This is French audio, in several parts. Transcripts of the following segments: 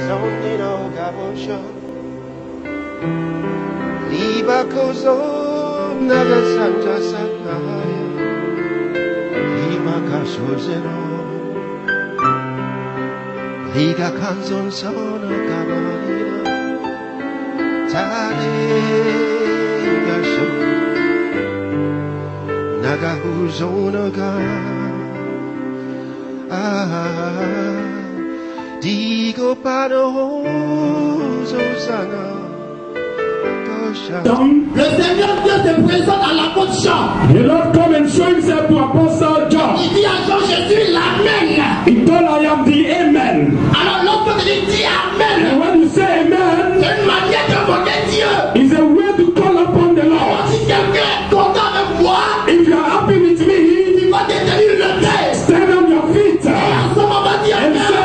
Zondino Gabosho Liba Kozo Naga Santa Sakaya Lima Kashozero Liga Kanzon Sono Kamalina Tale Gasho Naga Huzonaga Digo Pano Zosana Le Seigneur Dieu se présente à l'apôtre Jean. The Lord come and show himself to Apostle John. Il dit à Jean, je suis l'Amen. He told I am the Amen. Alors lorsque tu dis Amen, And when you say Amen, c'est une manière d'invoquer Dieu. it's a way to call upon the Lord. Si quelqu'un est content avec moi, If you are happy with me, il va te tenir le tête. stand on your feet Et à ce moment, va dire and Amen. say,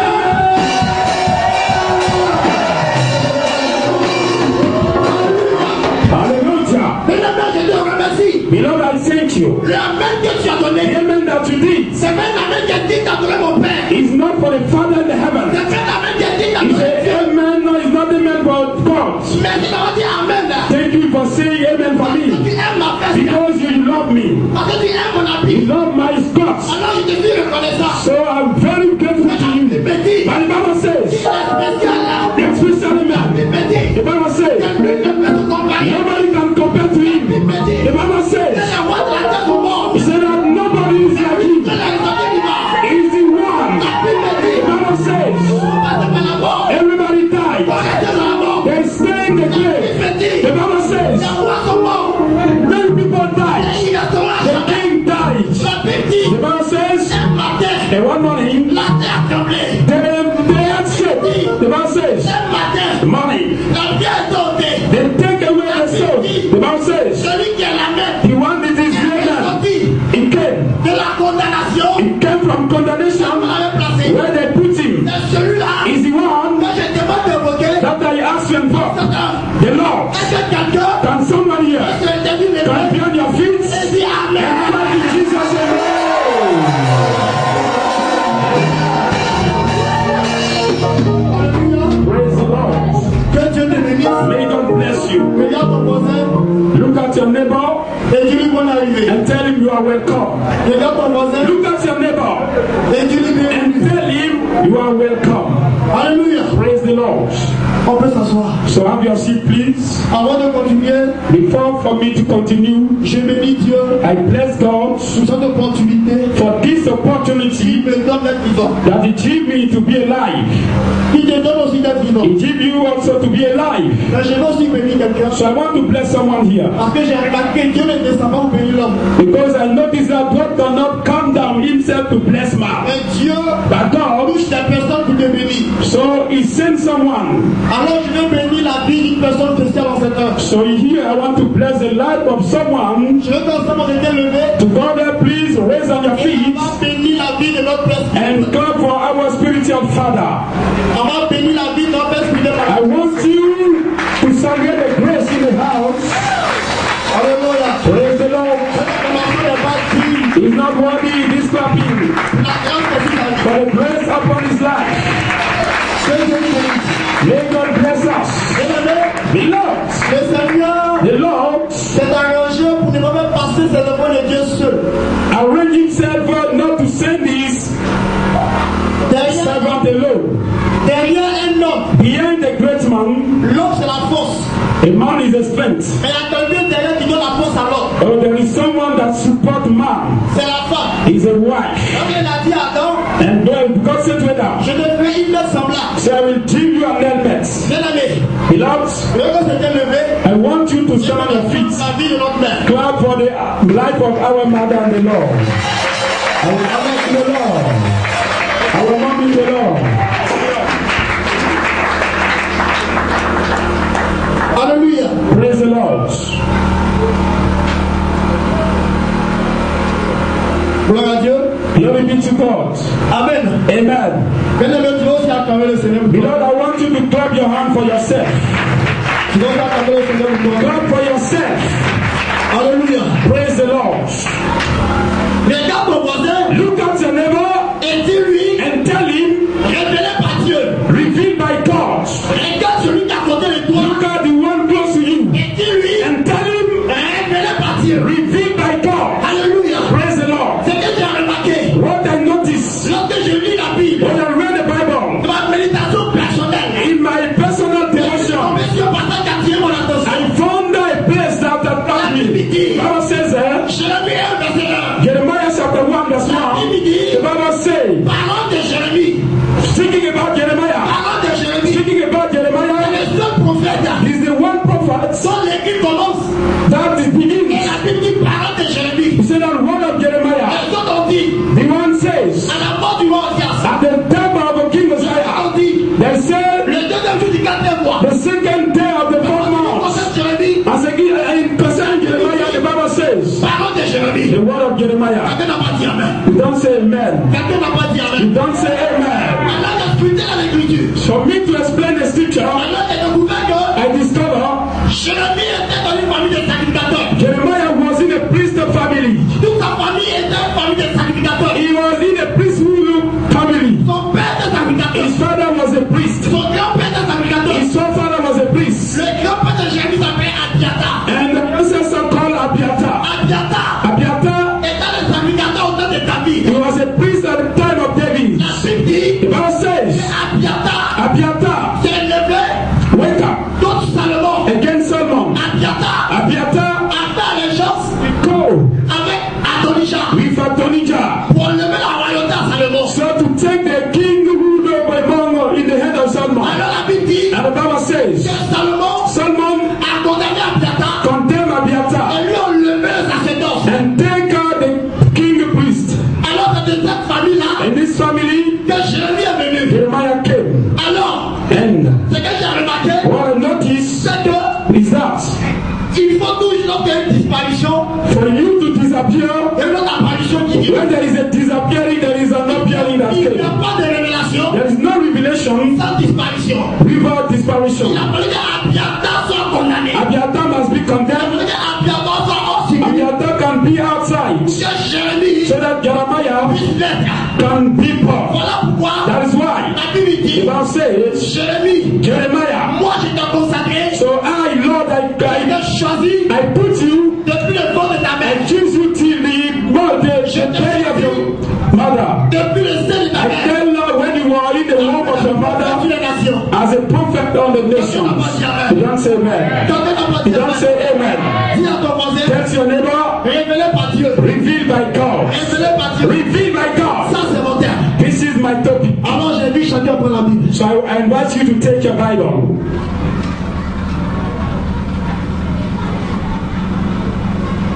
Hallelujah. Bien-aimé, je te remercie. Beloved, I thank you. Le Amen que tu as donné, The Amen that you did c'est même l'Amen que dit d'adoré mon Père. is not for the Father in the C'est heaven. même l'Amen que dit It's d'adoré Dieu. a Amen, no, it's not Amen for God. Merci d'avoir dit Amen. Thank you for saying Amen for Parce que me. tu aimes ma fête. Because you love me. Parce que tu aimes mon You habit. love my Scots. Alors je te suis reconnaissant. So I'm very grateful to you. Tu me dis, But the Bible says, il est spécial là. the special Tu man. me dis, The Bible says, nul ne peut te comparer. nobody can compare to him. The Bible C'est says, la voix de la tête au monde. he said that nobody is like him. C'est la raison du vent. He is the one. The Bible says, On passe par la mort. everybody died. On reste dans la mort. They stay in the grave. The Bible says, La voix sont morts. many people died. Et il restera The jamais. king died. La Bible dit, The Bible says, un matin, and one morning, la terre a tremblé. the earth shook. The Bible says, Un matin, morning, la vie est ôtée. they take away the soul. The Bible says, Celui qui est la main, the one that is est greater, sorti he came. de la condamnation. He came from On condemnation l'avait placé. where they put him. C'est celui-là Is the one que je demande d'évoquer. that I asked him for. Satan, The Lord. est-ce que quelqu'un Can someone here se l'interdit de can be on your feet? et dit Amen? Everybody in Jesus' name. Praise the Lord. Que Dieu te bénisse. May God bless you. Regarde ton voisin Look at your neighbor et dis-lui bonne arrivée. and tell him you are welcome. Regarde ton voisin Look at your neighbor et dis-lui and bienvenue. tell him you are welcome. Alléluia. Praise the Lord. On peut s'asseoir. So have your seat, please. Avant de continuer, Before for me to continue, je bénis Dieu I bless God pour cette opportunité for this qui opportunity me donne d'être vivant. that He gave me to be alive. Il te donne aussi d'être vivant. He gave you also to be alive. Mais je veux aussi bénir quelqu'un. So I want to bless someone here Parce que j'ai remarqué que Dieu ne descend pas pour bénir l'homme. because I noticed that God cannot come down Himself to bless man. Mais Dieu But God, touche des personnes pour te bénir. so He sent someone. Alors je veux bénir la vie d'une personne spéciale en cette heure. So here I want to bless the life of someone. Je veux qu'ensemble on était levé To God, please raise on your et feet on va bénir la vie de notre Père. and clap for our spiritual Father. On va bénir la vie de notre Père spirituel. I want you to celebrate the grace in the house. Alléluia. Praise the Lord. Commençons les bâtis. He's not worthy this clapping La grâce de Dieu. for the grace upon his life. Que Dieu te bénisse. May God bless us. Bien-aimé, Beloved, le Seigneur the Lord s'est arrangé pour ne pas passer ses œuvres de Dieu seul. arranged himself not to send his servant alone. Derrière un homme, Behind the great man, l'homme c'est la force. a man is a strength. Mais il y a quelqu'un derrière qui donne la force à l'homme. Oh, there is someone that supports man. C'est la femme. He's a wife. Comme il a dit à Adam, And God said to Adam, je te ferai une mère semblable. so I will give you an helmet. Bien-aimé, Beloved, le gars s'était levé. I want you to stand on your feet. La vie de notre mère. Clap for the life of our mother and the Lord. Our mother in the Lord. Our mom in the Lord. Alléluia. Praise the Lord. Gloire à Dieu. Glory be to God. Amen. Amen. Bien-aimé, tu vas aussi acclamer le Seigneur. Beloved, I want you to clap your hand for yourself. Tu vas aussi acclamer le Seigneur pour toi. Clap for yourself. Alléluia. Praise the Lord. Regarde ton voisin Look at your neighbor et dis-lui, and the Bible says, parole de Jérémie. speaking about Jeremiah, Parole de Jérémie. speaking about C'est Jeremiah, le seul prophète he's the one prophet dont l'équipe commence. that is Et begins. la Bible dit parole de Jérémie. He said that word of Jeremiah, Les autres ont dit, the one says, à la mort du roi Osias, at the time of the king Messiah, on dit, they said, le deuxième jour du quatrième mois, the second day of the fourth le month, prophète Jérémie, as again in concerning Jeremiah, the Bible says, parole de Jérémie. the word of Jeremiah. Quelqu'un n'a pas dit amen. You don't say amen. Quelqu'un n'a pas dit You amen. don't say amen. Alors j'expliquais dans l'écriture. For me to explain the scripture, Alors j'ai découvert que I discover Jérémie était dans une famille de sacrificateurs. Jeremiah was in a priest family. Toute sa famille était une famille de sacrificateurs. He was in a priesthood family. Son père était sacrificateur. His father was a priest. Son grand-père était sacrificateur. His father was a priest. Le grand-père de Jérémie s'appelait Abiatar. And the ancestor called Abiathar. Abiatar Abiathar, était le sacrificateur au temps de David. he was a priest at the time of David. La Bible dit The Bible says, Abiathar s'est levé wake up contre Salomon. against Solomon. Abiathar A fait allégeance go avec Adonijah with Adonijah. pour lever la royauté à Salomon. So to take the kinghood of Amon in the hand of Solomon. Alors la Bible dit And the Bible que says, Salomon Solomon a condamné Abiatar condemned Abiathar et lui ont levé le sacerdoce. and take out the king priest. Alors c'est de cette famille-là In this family, que Jérémie est venu. Jeremiah came. Alors, And ce que j'ai remarqué, what I noticed c'est que is that il faut toujours qu'il y ait une disparition for you to disappear, et une autre apparition qui vient. when there is a disappearing, there is an appearing that Il n'y a came. pas de révélation There is no revelation sans disparition. without disparition. Il a fallu qu'Abiatar soit condamné. Abiathar must be Il a condemned. fallu qu'Abiatar soit hors circuit. Abiathar can be outside Que Jérémie so that Jeremiah puisse l'être. can be poor. Voilà pourquoi That is why la Bible the dit, Bible says, Jérémie, Jeremiah, moi je t'ai consacré, so I, Lord, je t'ai choisi I put you, depuis le ventre de ta I mère, choose you till the belly of your mother. depuis le sein de ta I mère, tell Lord when you are in the womb of your depuis mother les nations. as a prophet on the nations. You don't say amen. Quelqu'un n'a pas You dit don't amen. say amen. Dis à ton voisin, Tell your neighbor, révélé par Dieu, revealed by God. révélé par Dieu. Revealed by God. Ça c'est mon terme. This is my topic. Alors j'ai vu chacun prendre la Bible. So I invite you to take your Bible.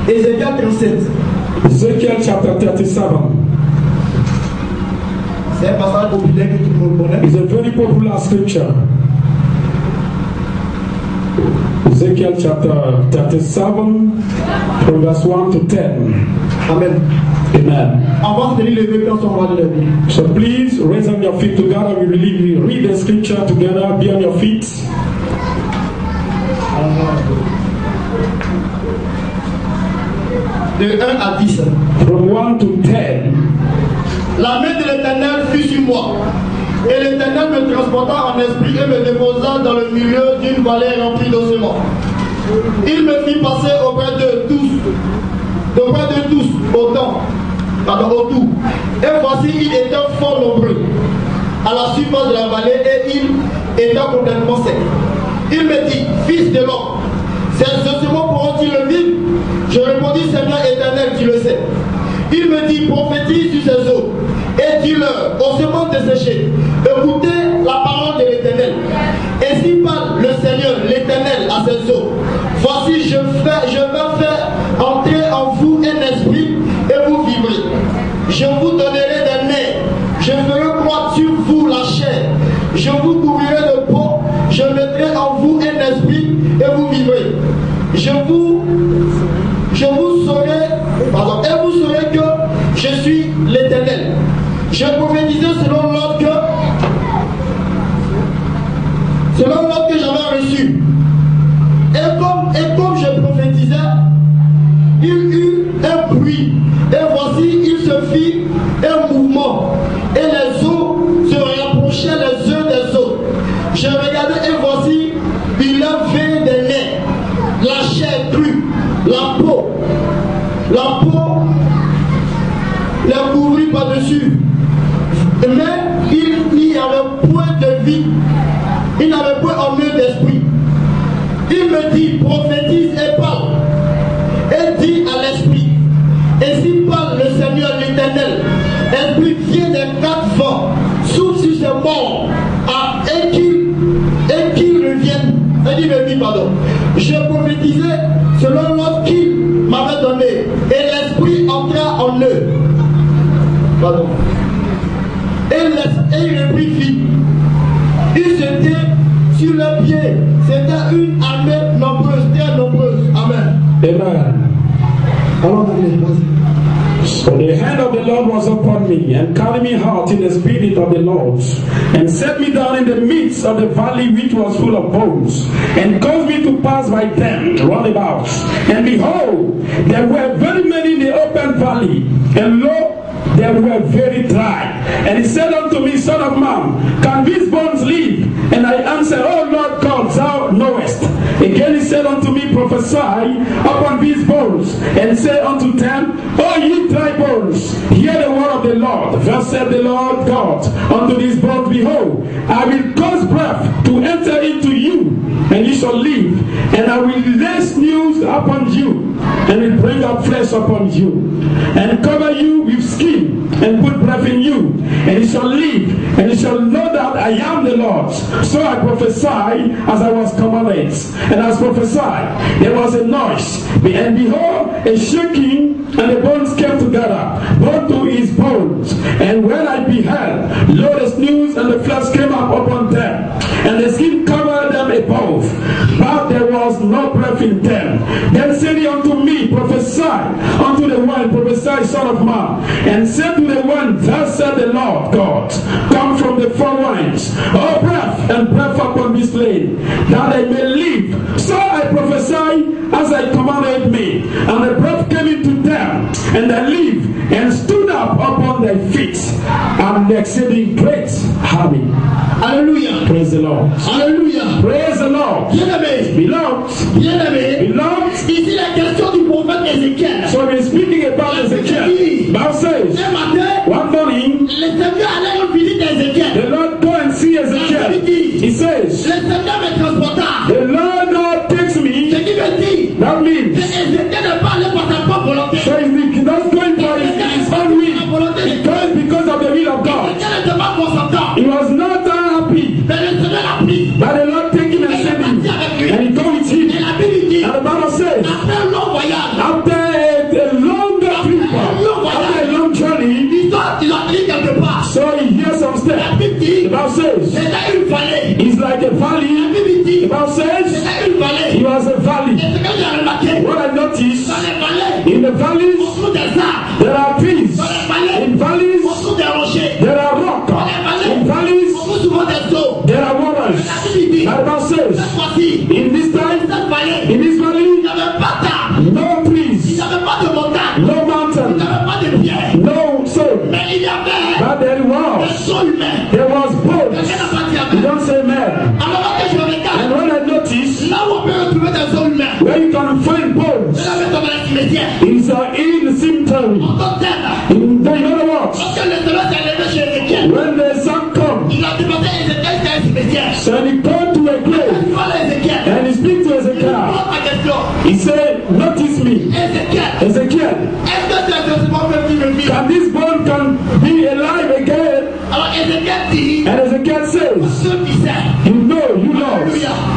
Ézéchiel 37. Ezekiel chapter 37 C'est un passage populaire que tout le monde connaît. is a very popular scripture. Ezekiel chapter 37, from verse 1 to 10. Amen. Amen. Avant de lire le verset, on va lire la Bible. So please raise on your feet together. We will read the scripture together. Be on your feet. De 1 à 10. From 1 to 10. La main de l'Éternel fut sur moi. Et l'Éternel me transporta en esprit et me déposa dans le milieu d'une vallée remplie d'ossements. Il me fit passer auprès de tous, autour. Et voici, il était fort nombreux à la surface de la vallée et il était complètement sec. Il me dit, fils de l'homme, ces ossements pourront-ils le vivre? Je répondis, Seigneur éternel, tu le sais. Il me dit, prophétise sur ces eaux et dis-leur, ossements desséchés, écoutez la parole de l'Éternel. Ainsi parle le Seigneur, l'Éternel, à ces eaux. Voici, je vais faire entrer en vous un esprit et vous vivrez. Je vous donnerai des nerfs, je ferai croître sur vous la chair, je vous couvrirai de peau, je mettrai en vous un esprit et vous vivrez. Et vous saurez que je suis l'Éternel. Je prophétisais selon l'ordre que j'avais reçu. Et comme je prophétisais, il eut un bruit. Et voici, il se fit un mouvement. Et les eaux se rapprochaient les uns des autres. Je regardais et voici, il avait des nerfs, la chair crue, la peau la couvrit par-dessus. Mais il n'y avait point de vie, il n'avait point en eux d'esprit. Il me dit, prophétise et parle, et dit à l'esprit, ainsi parle le Seigneur l'Éternel, esprit, viens des 4 vents, souffle sur ces morts, et qu'ils reviennent. Et dit le pardon. Je prophétisais selon l'ordre qu'il m'avait donné, et l'esprit entra en eux. Pardon. Et il reprit vie. Ils étaient sur leurs pieds. C'était une armée nombreuse, très nombreuse. Amen. Amen. Alors, So the hand of the Lord was upon me, and carried me out in the spirit of the Lord, and set me down in the midst of the valley which was full of bones, and caused me to pass by them round about. And behold, there were very many in the open valley, and lo, they were very dry. And he said unto me, Son of man, can these bones live? And I answered, O Lord God, thou knowest. Again he said unto me, Prophesy upon these bones, and say unto them, O ye dry bones, hear the word of the Lord. Thus said the Lord God unto these bones, Behold, I will cause breath to enter into you, and ye shall live. And I will lay sinews upon you, and will bring up flesh upon you, and cover you with skin, and put breath in you, and ye shall live, and ye shall know that I am the Lord. So I prophesied as I was commanded. And as prophesied, there was a noise, and behold, a shaking, and the bones came together, bone to his bones. And when I beheld, lo, the sinews and the flesh came up upon them, and the skin covered them above, but there was no breath in them. Then said he unto me, Prophesy unto the one, prophesy, Son of man, and said to the one, Thus said the Lord God, Come from the four winds, O breath, and breath upon this land, that I may live. So I prophesied as I commanded me, and the breath came into them, and they lived, and stood up upon their feet, and the exceeding great army. Alléluia. Praise the Lord. Alléluia. Praise the Lord. Bien-aimé. Beloved. Bien-aimé. Beloved. Ici la question du prophète Ézéchiel. So we're speaking about Ezekiel. Bible says, Ce matin, one morning, le Seigneur allait en visite d'Ézéchiel. the Lord go and see Ezekiel. He says, Le Seigneur me transporta. the Lord now takes Ce me. qui veut dire That que means, Ézéchiel ne parle pas sa propre volonté. so he's not going for his own will. He goes because of the will of God. Ézéchiel n'était pas consentant. He was not happy. Mais le Seigneur l'a pris. But the Lord take him and send him. And he go with Et him. la Bible dit, And the Bible says, après un long voyage, after a long trip, after a long journey, ils ont atterri quelque part. so he hears some La steps. Bible The dit, Bible says, c'était une vallée. it's like a La valley. Bible dit, The Bible says, c'était une vallée. it was a valley. Et ce que j'ai remarqué, What I noticed, dans les vallées, in the valleys, autour des arbres, there are trees. dans les vallées, In valleys, autour des rochers, there are rocks. dans les vallées, In valleys, autour souvent des eaux. there are waters. La Bible dit, The Bible cette says, fois-ci, in this time, cette vallée, in this il valley, n'y avait pas d'arbres, no il trees, n'y avait pas de montagne, no il n'y mountain, avait pas de pierre, no soul. mais il y avait But there un was, sol humain. there was bones. Quelqu'un n'a pas dit You amen. don't say man. Alors que je And regarde, when I notice, là où on peut retrouver des os humains, where you can find bones, c'est la maison de la cimetière. is in the cemetery. En tant que tel, In other words, lorsque le Seigneur s'est levé chez Ézéchiel, when the sun comes, il a demandé à Ézéchiel c'était un cimetière. so he come to a grave Il parle à Ézéchiel. and he speaks to Il Ezekiel. pose la question. He said, Notice me, Ézéchiel, Ezekiel. est-ce que ces ossements peuvent vivre? Can this bone can be alive again? Alors Ézéchiel dit, And Ezekiel says, ceux qui savent, You know, you know.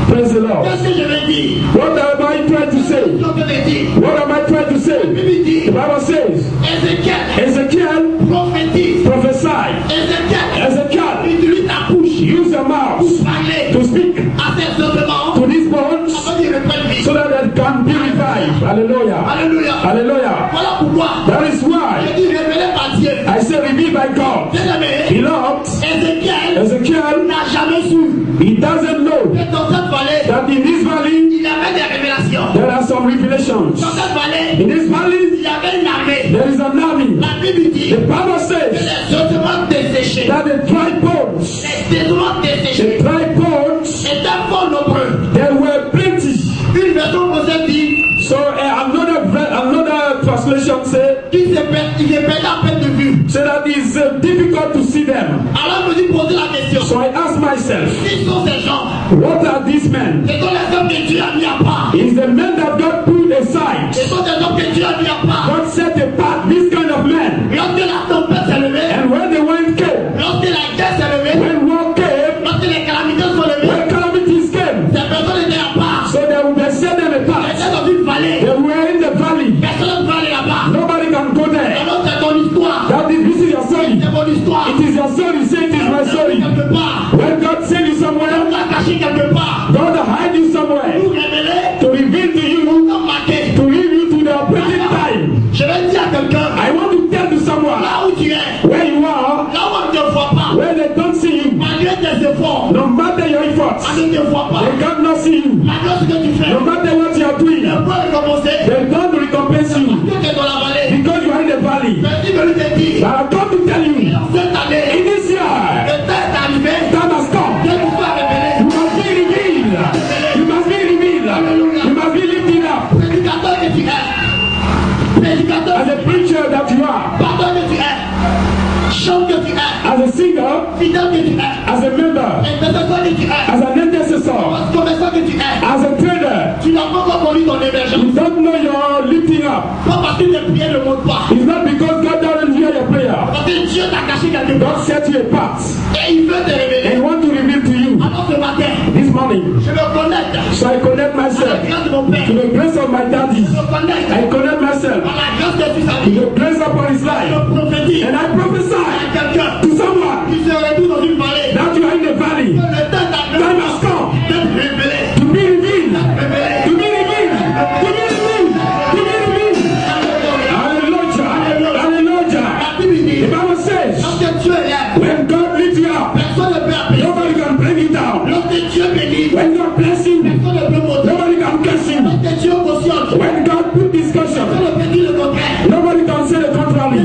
Praise the Lord. qu'est-ce que je vais dire? What am I trying to say? Qu'est-ce que je vais dire? What am I trying to La say? Bible dit, The Bible says, Ézéchiel Ezekiel prophétise. prophesied. Ézéchiel Ezekiel, utilise ta bouche use your mouth pour parler to speak à ces ossements to these bones afin qu'ils reprennent vie. so that they can be revived. Hallelujah. Alléluia. Hallelujah. Voilà pourquoi That is je why dis révélé par Dieu. I say revealed by God. Bien-aimé, Beloved, Ézéchiel Ezekiel, n'a jamais su he doesn't know que dans cette vallée, that in this valley il y avait des révélations. there are some revelations. Dans cette vallée, In this valley il y avait une armée. there is an army. La Bible dit The Bible que says les ossements desséchés, that the dry bones, les ossements the desséchés dry bones, étaient fort nombreux. there were plenty. Une version possède dit So another translation say qu'il se perdait à peine de vue. so that it's difficult to see them. Alors je me suis posé la question. So I asked myself, Qui sont ces gens? what are these men? Ce sont les hommes que Dieu a mis à part. Is the men that God put aside. Ce sont des hommes que Dieu a mis à part. God set apart this kind of men. Lorsque la tempête s'est levée, ton histoire. It is your story. Say it is my story. Quelque part. When God sent you somewhere, God t'a caché quelque part. God hide you somewhere Pour révéler. to reveal to you, Pour marquer. to lead you to the appointed time. Je vais dire à quelqu'un. I want to tell you someone Là où tu es. where you are, Là où on ne te voit pas. where they don't see you. Malgré tes efforts. No matter your efforts, On ne te voit pas. they cannot see you. Malgré ce que tu fais. No matter what you are doing, Ne peux recommencer. they don't recompense you Parce que tu es dans la vallée. because you are in the valley. Mais il veut te dire. But I come to tell you, Cette année. in this year, Le temps est arrivé. time has come. Dieu nous soit révélé. You must be revealed. You must be revealed. You must be lifted up. Prédicateur que tu es. Prédicateur. As a preacher that you are, Pasteur que tu es. Chant que tu es. as a singer, Fidèle que tu es. as a member, Intercesseur que tu es. as an intercessor, Commerçant que tu es. as a trader. Tu n'as pas encore connu ton émergence. You don't know your lifting up. Pas parce que tes prières ne montent pas. It's not because God doesn't hear your prayer. Parce que Dieu t'a caché quelque part. God set you apart Et il veut te révéler. and want to reveal to you Alors ce matin, this morning. je me connecte So I connect à la myself grâce de mon Père. to the grace of my daddy. Je me connecte I connect myself à la grâce de Fils à to vie. the grace upon his life. Je prophétise And I à prophesy quelqu'un to someone qui se retrouve dans une vallée. that you are in the valley. Que le temps Time has come d'être révélé. to be revealed. Révélé. To be revealed. To be revealed. To be revealed. Hallelujah. Hallelujah. La Bible dit, The Bible says, lorsque Dieu est là, when God lifts you up, personne ne peut appeler. nobody can bring you down. Lorsque Dieu bénit, When God bless you, personne ne peut monter. nobody can curse you. Lorsque Dieu cautionne, When God put discussion, personne ne peut dire le contraire. nobody can say the contrary.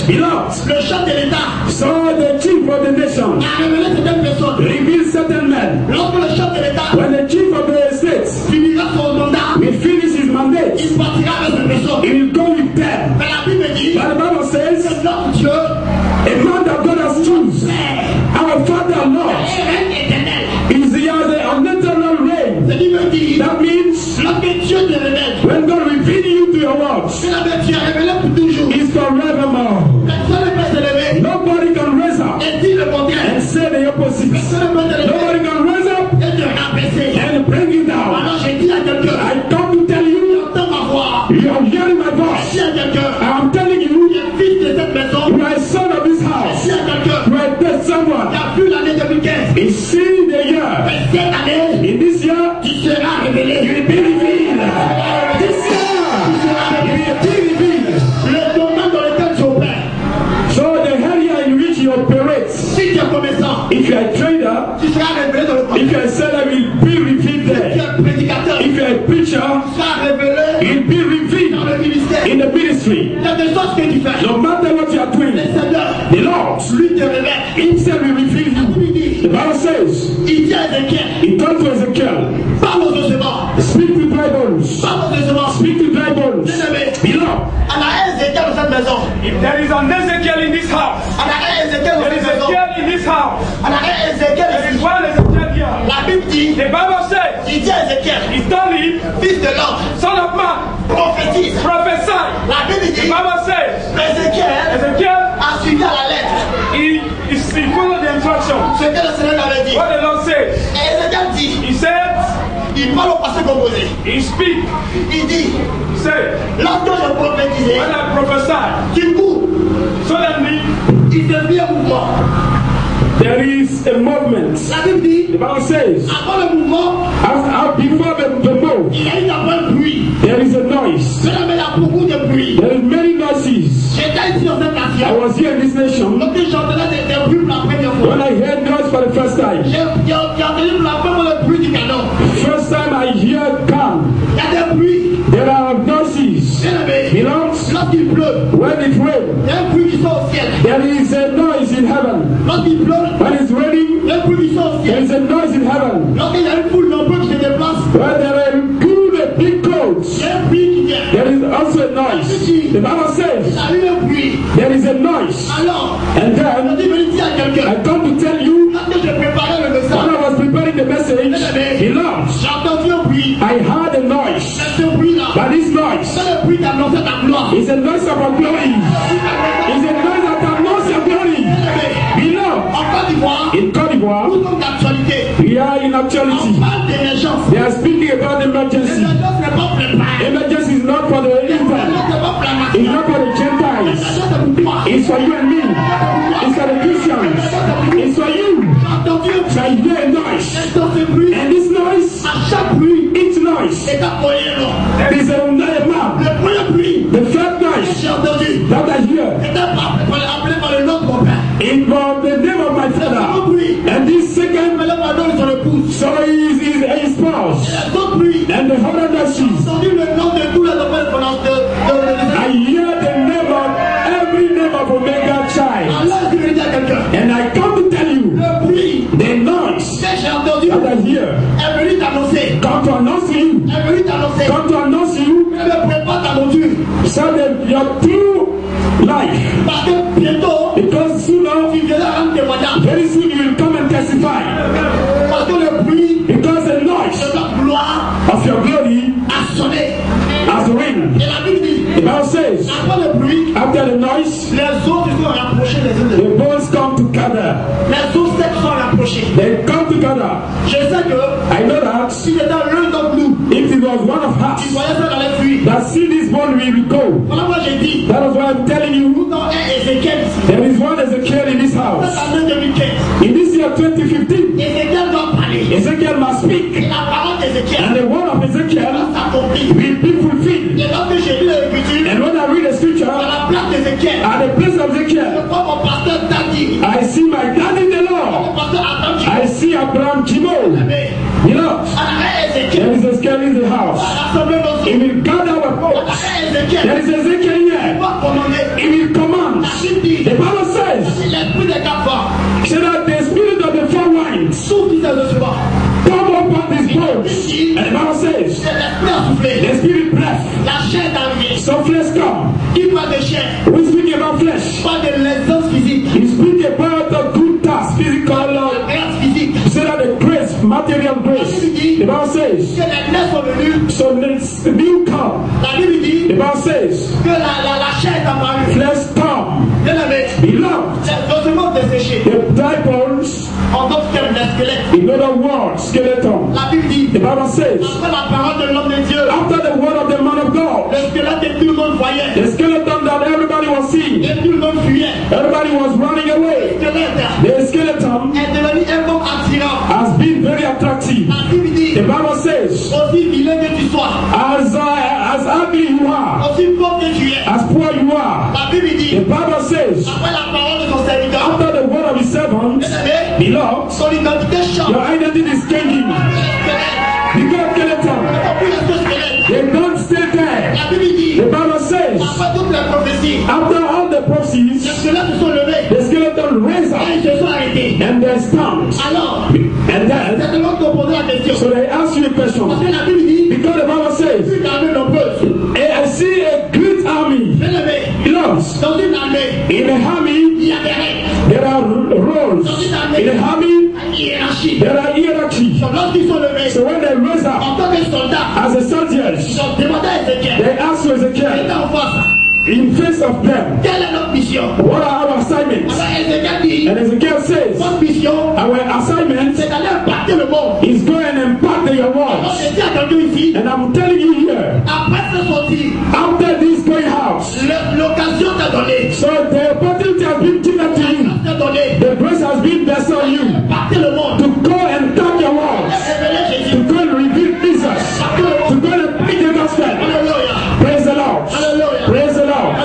Beloved, Le chef de l'État so the chief of the nation a révélé certaines personnes. reveals certain men. Lorsque le chef de l'État When the chief of the state finira son mandat, will finish his mandate, il partira avec ces personnes. he will go with them. Mais la Bible dit But the Bible says, que notre Dieu a man that God has chosen, our Father Lord, est règne éternel. is he has an eternal reign. Ce qui veut dire, That means lorsque Dieu te révèle, when God reveals you to your words, c'est la tu es révélé pour toujours. is forevermore. Personne ne peut se lever Nobody can raise up et dire le contraire. and say the opposite. Personne ne peut te lever Nobody can raise up et te rabaisser. and bring you down. Alors j'ai dit à quelqu'un, I come to tell you, entends ma voix. you are hearing my Dis voice. à quelqu'un, I am telling tu you, es fils de cette maison. you are a son of this house. Dis à quelqu'un, You are a someone. tu as vu l'année 2015. Is seeing the year. Mais cette année, In this year, tu seras révélé. you will be revealed. This year, you will be revealed. Le domaine dans lequel tu opères. So the area in which you operate, Si tu es commerçant, if you are a trader, tu seras révélé dans le commerce. if you are a seller, will be revealed Si tu there. es prédicateur, If you are a preacher, tu seras révélé you'll be dans revealed le ministère. in the ministry. Quelque chose que tu fais. No matter what you are Le doing, Seigneur, the Lord lui te révèle. himself will reveal you. Il dit, The Bible says, il dit à Ézéchiel, he told to Ezekiel, parle aux ossements. speak to dry bones. Parle aux ossements. Speak to dry bones. Bien-aimé, Beloved, on a un Ézéchiel dans cette maison. If there is an Ezekiel in this house, On a un Ézéchiel dans there cette is maison. Ezekiel in this house, On a un Ézéchiel there is ici. one Ezekiel here. La Bible dit, The Bible says, il dit à Ézéchiel, he's told him, fils de l'homme, son of man, prophétise. prophesy. La Bible The dit, Bible says, Ézéchiel Ezekiel, a suivi à la lettre he followed the instruction. ce que le Seigneur lui avait dit. What the Lord says, Et Ézéchiel dit, he said, il parle au passé composé. he speak, Il dit, he said, lorsque je prophétisais, when I prophesy, du coup, suddenly il devient un mouvement. there is a movement. La Bible dit, The Bible says, avant le mouvement, before the move, il y a eu d'abord un bruit. there is a noise. Maintenant, il y a beaucoup de bruit. There is many noises. J'étais ici dans cette I nation. was here in this nation. Lorsque j'entendais des bruits pour la première fois, When I heard noise for the first time, j'ai entendu pour la première fois le bruit du canon. first time I hear gun, Il y a des bruits. there are noises. Bien aimé, Beloved, lorsqu'il pleut, when it rains, il y a un bruit qui sort au ciel. there is a noise in heaven. Lorsqu'il pleut, When it's raining, il y a un bruit qui sort au there ciel. is a noise in heaven. Lorsqu'il y a une foule nombreuse qui se déplace, When there are good big crowds, il y a un bruit qui vient. there is also a noise. The Bible says Il y a eu un bruit. there is a noise. Alors, And je then dis, je dis à quelqu'un, I come to tell you, lorsque je préparais le when message, I was preparing the message, beloved, j'ai entendu un bruit. I heard a noise. C'est ce bruit-là. But this noise C'est le bruit d'annoncer ta gloire. is a noise of our glory. It's a noise that announced your glory. Beloved, En Côte d'Ivoire, in Côte d'Ivoire, nous sommes d'actualité. we are in On actuality. parle d'émergence. They are speaking about emergency. L'émergence n'est pas préparée. Emergency is not for the L'émergence infant. n'est pas It's planifiée. not for the Gentiles. L'émergence est pour toi. It's for you and me. It's for for the name of my father. And this second, so his spouse. And the husband, I hear the name of every name of Omega child. And I come to tell you, the noise that I hear, come to announce you, come to announce you, so that your true life, because sooner, very soon you will come and testify, because the noise of your glory has ring. The Bible says, after the noise, the bones come together. They come together. I know that if it was one of us that see this bone, we will go. That is why I'm telling you, there is one Ezekiel in this house. In this year 2015, Ezekiel must speak, and the word of Ezekiel will be fulfilled. And when I read the scripture, at the place of Ezekiel, I see my daddy in the Lord. I see Abraham Kimo. You know, there is Ezekiel in the house. He will gather our folks. There is Ezekiel here. He will command. The Bible says, that the spirit of the four winds come upon these bones. And the Bible says, the spirit breath. So flesh come. We speak about flesh. We speak about the good task, physical love. So that the grace, material grace. The Bible says, so let's new come. The Bible says, flesh come. Beloved, the dry bones, in other words, skeleton. The Bible says, after the word of the man of God, the skeleton that everybody was seeing, everybody was running away. The skeleton has been very attractive. The Bible says, as ugly you are, as poor you are, the Bible says, after the word of his servant, beloved, your identity is changing. Because skeleton, they don't stay there. The Bible says, after all the prophecies, the skeleton raised up and they stand. And then, so they ask you a question. Because the Bible says, I see a great army. Beloved, in the army, there are roles. In the army, there are hierarchy. So when they raise up as a soldiers, they ask Ezekiel, in face of them, what are our assignments? And Ezekiel says, our assignment is go and impart your words. And I'm telling you here, after this going out, so the opportunity has been given to you, the grace has been blessed on you to go and talk your words, to go and reveal Jesus, to go and preach the gospel. Praise the Lord. Praise the Lord.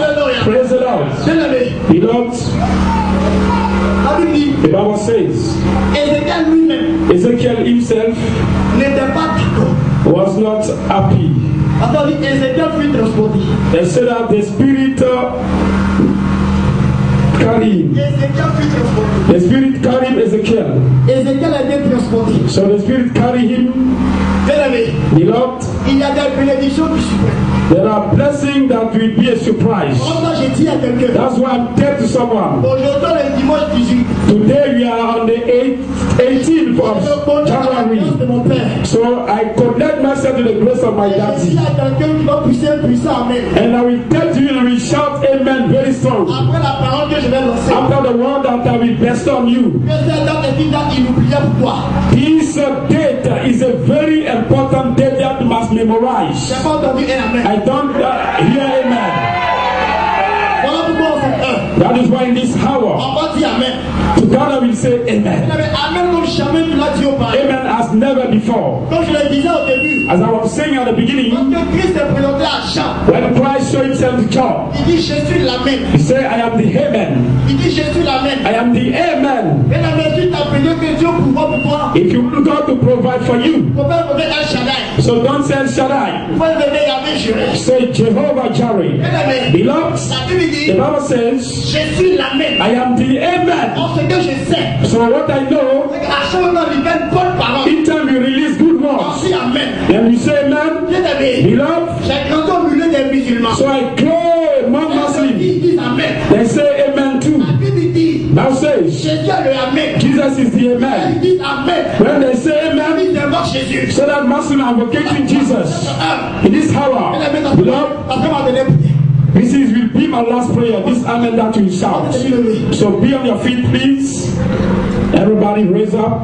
Praise the Lord. Beloved, the Bible says, Ezekiel himself was not happy. They said that the spirit carried him. The spirit carried Ezekiel. So the spirit carried him. Beloved, there are blessings that will be a surprise. That's why I'm telling to someone. Today we are on the 18th of January. So I connect myself to the grace of my daddy. And I will tell you, you will shout amen very strong. After the word that I will bless on you. This date is a very important date that you must memorize. I don't hear amen. That is why in this hour To God I will say Amen. Amen comme jamais tu l'as dit auparavant. Amen as never before. Comme je le disais au début. As I was saying at the beginning, Lorsque Christ est présenté à Jean, when Christ showed himself to John, il dit je suis l'Amen. he said, I am the Amen. Il dit je suis l'Amen. I am the Amen. Et la mesure t'a appelé que Dieu pourvoit pour toi. If you want God to provide for you, Faut pas revenir El Shaddai. so don't say El Shaddai. Faut revenir Yahvé Jireh. Say Jehovah Jireh. Beloved, La Bible dit, the Bible says, je suis l'Amen. I am the Amen. En ce que je sais, So what I know, c'est qu'à chaque moment il fait une bonne parole. each time you release good On words, dit Amen. and you say Amen, Bien aimé, beloved, j'ai grandi au milieu des musulmans. so I go among Muslims. Ils disent Amen. They say Amen too. La Bible dit, Now says, Jésus est le Amen. Jesus is the Ils Amen. disent Amen. When they say Ils Amen, disent invoque Jésus. so that Muslim are invocating Jesus. In this hour, beloved, Après ma dernière prière. this will be my last prayer. This Amen that we shout. So be on your feet, please. Everybody raise up.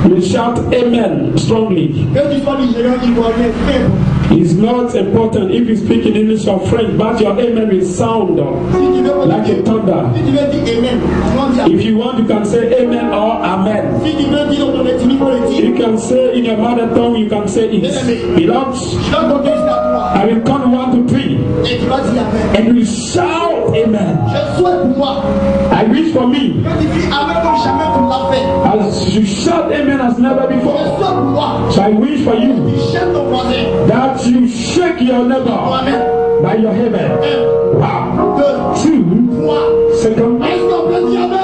We shout Amen strongly. Que tu sois nigérian, ivoirien, frère. It's not important if you speak in English or French, but your Amen will sound Si tu veux like a thunder. Si tu veux dire Amen, tu vas dire Amen. If you want, you can say Amen or Amen. Si tu veux dire dans ton ethnie, il faut le dire. You can say in your mother tongue, you can say it. Beloved, Je dois compter jusqu'à toi. I will count 1 to 3, Et tu vas dire Amen. and we shout Amen. Je souhaite pour moi. I wish for me, Que tu dis Amen comme jamais tu l'as fait. as you shout Amen as never Je before. souhaite pour moi. So I wish for you Tu chèques ton voisin. that you shake your neighbor Amen. by your heaven. 1, Wow. 2, 2, 3. second, Est-ce qu'on peut dire Amen?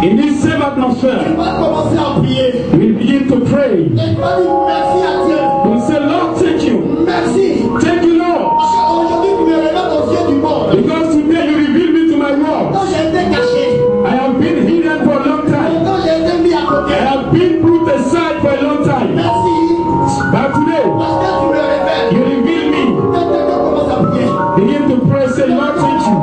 in this same atmosphere, Tu vas commencer à prier. we begin to pray. Et tu vas dire merci à Dieu. We say, Lord, thank you. Merci. Thank you, Lord. Parce qu'aujourd'hui, tu me révèles aux yeux du monde. Because today you reveal me to my world. Quand j'ai été caché, I have been hidden for a long time. quand j'ai été mis à côté, I have been put aside for a long time. merci. But today, Parce que tu me révèles. you reveal me. Quand quelqu'un commence à prier, Begin to pray, say, Lord, thank you.